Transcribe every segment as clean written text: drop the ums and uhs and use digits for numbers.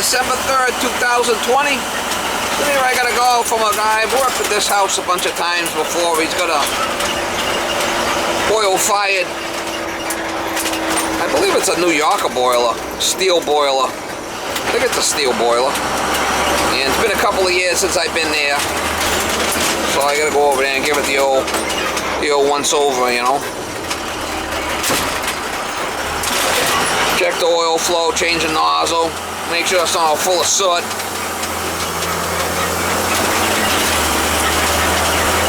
December 3rd, 2020. So here I got a call from a guy. I've worked at this house a bunch of times before. He's got a oil-fired, I believe it's a New Yorker boiler, steel boiler. I think it's a steel boiler. And it's been a couple of years since I've been there. So I gotta go over there and give it the old once over, you know. Check the oil flow, change the nozzle, make sure it's not all full of soot.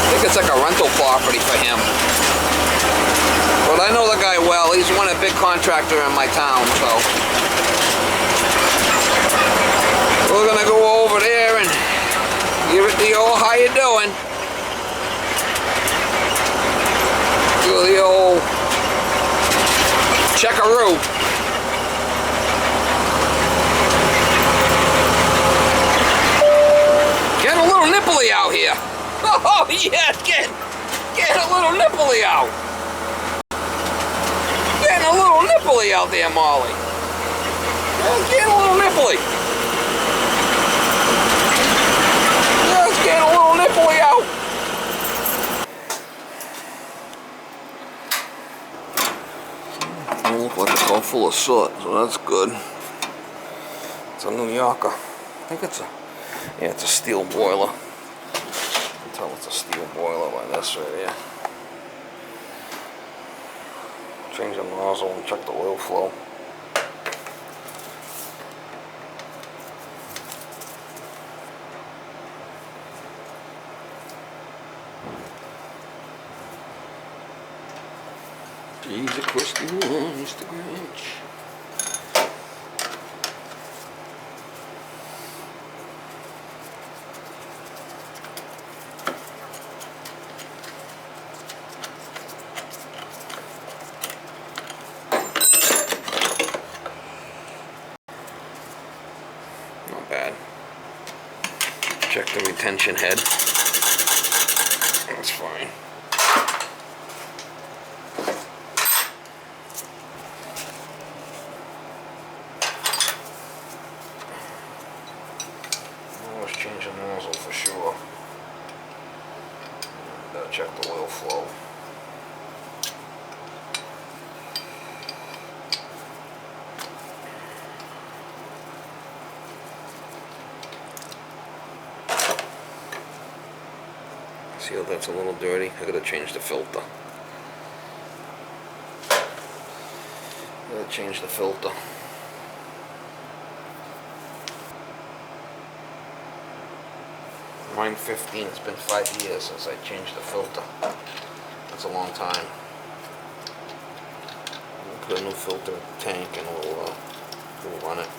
I think it's like a rental property for him. But I know the guy well. He's one of the big contractor in my town, so we're gonna go over there and give it the old how you doing. Do the old checkaroo. Get a little nipply out here. Oh yeah, get a little nipply out. Getting a little nipply out there, Molly. Yeah, getting a little nipply. Yeah, it's getting a little nipply out. It looks like it's all full of soot, so that's good. It's a New Yorker. I think it's it's a steel boiler. You can tell it's a steel boiler by this right here. Change the nozzle and check the oil flow. He's a crusty one, Mr. Grinch. Not bad. Check the retention head. That's fine. Always change the nozzle for sure. Gotta check the oil flow. See how that's a little dirty? I gotta change the filter. Gotta change the filter. Mine 15, it's been 5 years since I changed the filter. That's a long time. We'll put a new filter in the tank and we'll run it.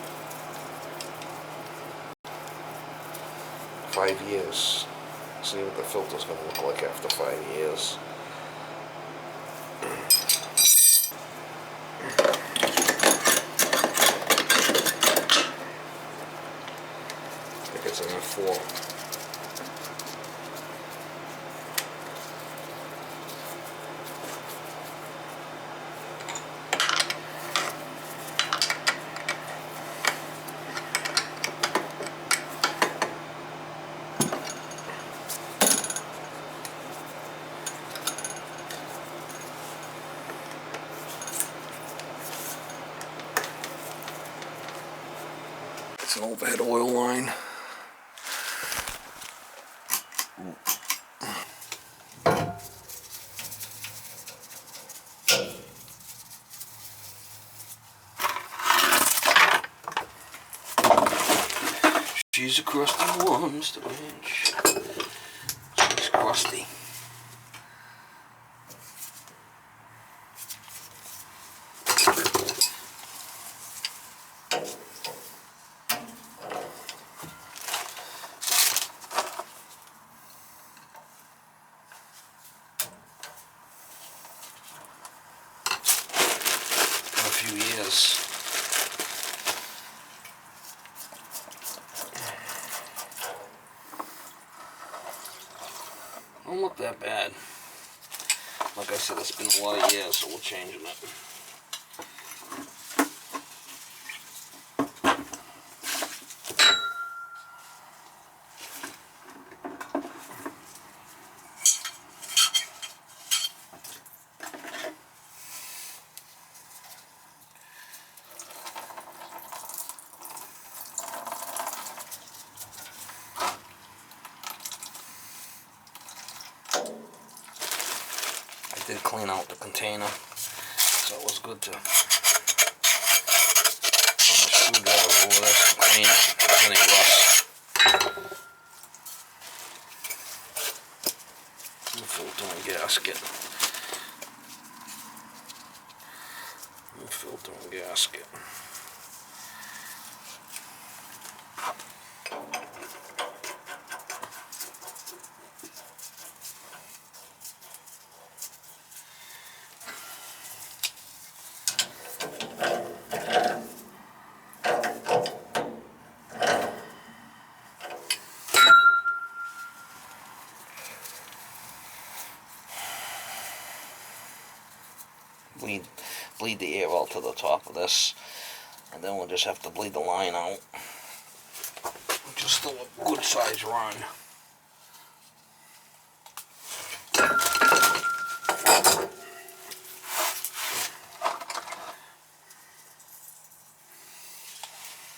5 years. See what the filter's gonna look like after 5 years. I think it's an F4. It's an overhead oil line. She's a crusty one, Mr. Grinch. She's crusty. Few years. Don't look that bad. Like I said, it's been a lot of years, so we're changing it. did clean out the container, so it was good to run a screwdriver over this and clean it if there's any rust. New filter and gasket. New filter and gasket. Bleed the air out to the top of this, and then we'll just have to bleed the line out. Just still a good size run.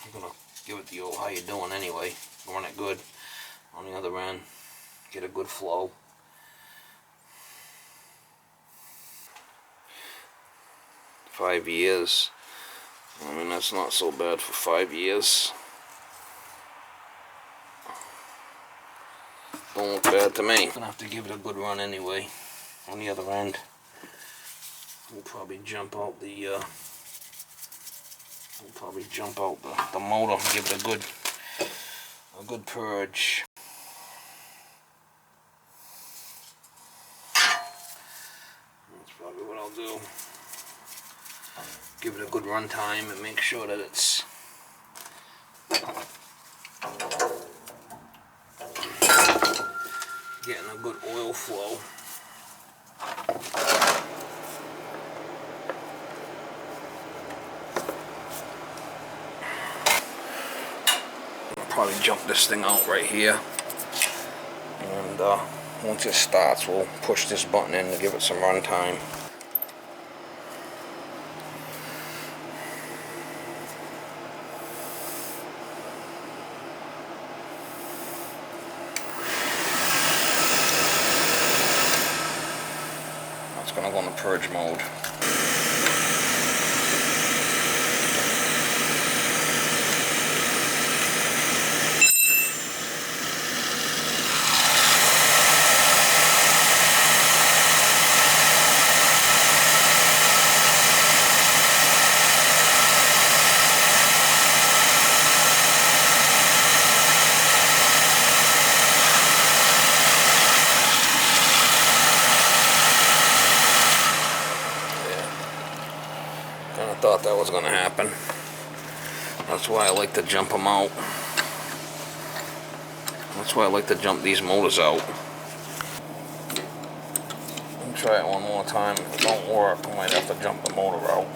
I'm gonna give it the old how you doing anyway. Run it good on the other end. Get a good flow. $5 years. I mean, that's not so bad for 5 years. Don't look bad to me. Gonna have to give it a good run anyway. On the other end, we'll probably jump out the motor. Give it a good purge. That's probably what I'll do. Give it a good run time and make sure that it's getting a good oil flow. I'll probably jump this thing out right here, and once it starts, we'll push this button in to give it some run time. Gonna go in the purge mode. Thought that was going to happen. That's why I like to jump them out. That's why I like to jump these motors out. I'll try it one more time. If it don't work, I might have to jump the motor out.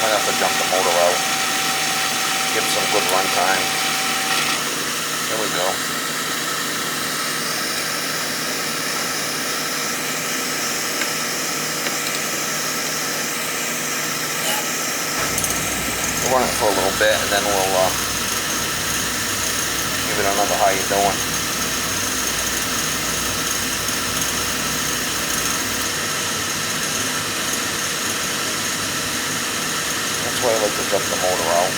Might have to jump the motor out. Give it some good run time. There we go. We'll run it for a little bit and then we'll give it another how you doing. That's why I like to jump the motor out.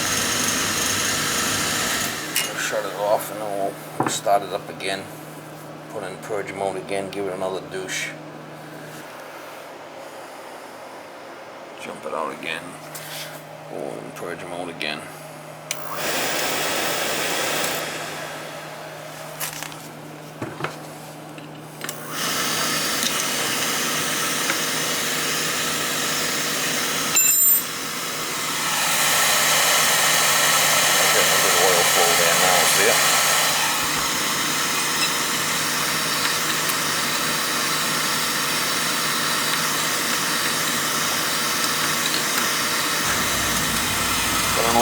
We'll shut it off and then we'll start it up again. Put in purge mode again, give it another douche. Jump it out again. Go in purge mode again.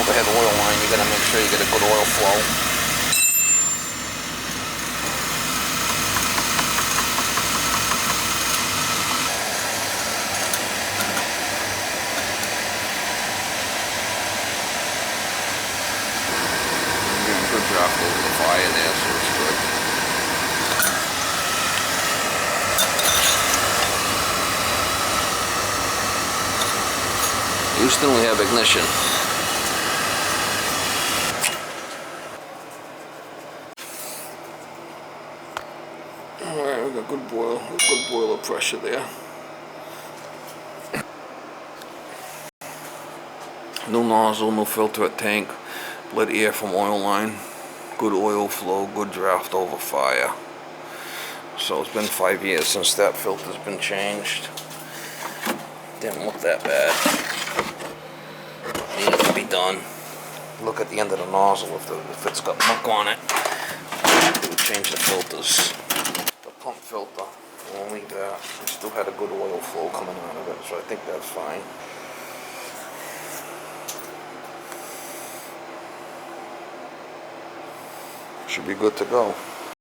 overhead oil line, you gotta make sure you get a good oil flow. Getting good draft over the fire there, so it's good. Houston, we have ignition. Alright, we got good boiler pressure there. New nozzle, new filter at tank, bled air from oil line, good oil flow, good draft over fire. So it's been 5 years since that filter's been changed. Didn't look that bad. Needed to be done. Look at the end of the nozzle if it's got muck on it. We'll change the filters. The pump filter, we'll leave that. It still had a good oil flow coming out of it, so I think that's fine. Should be good to go.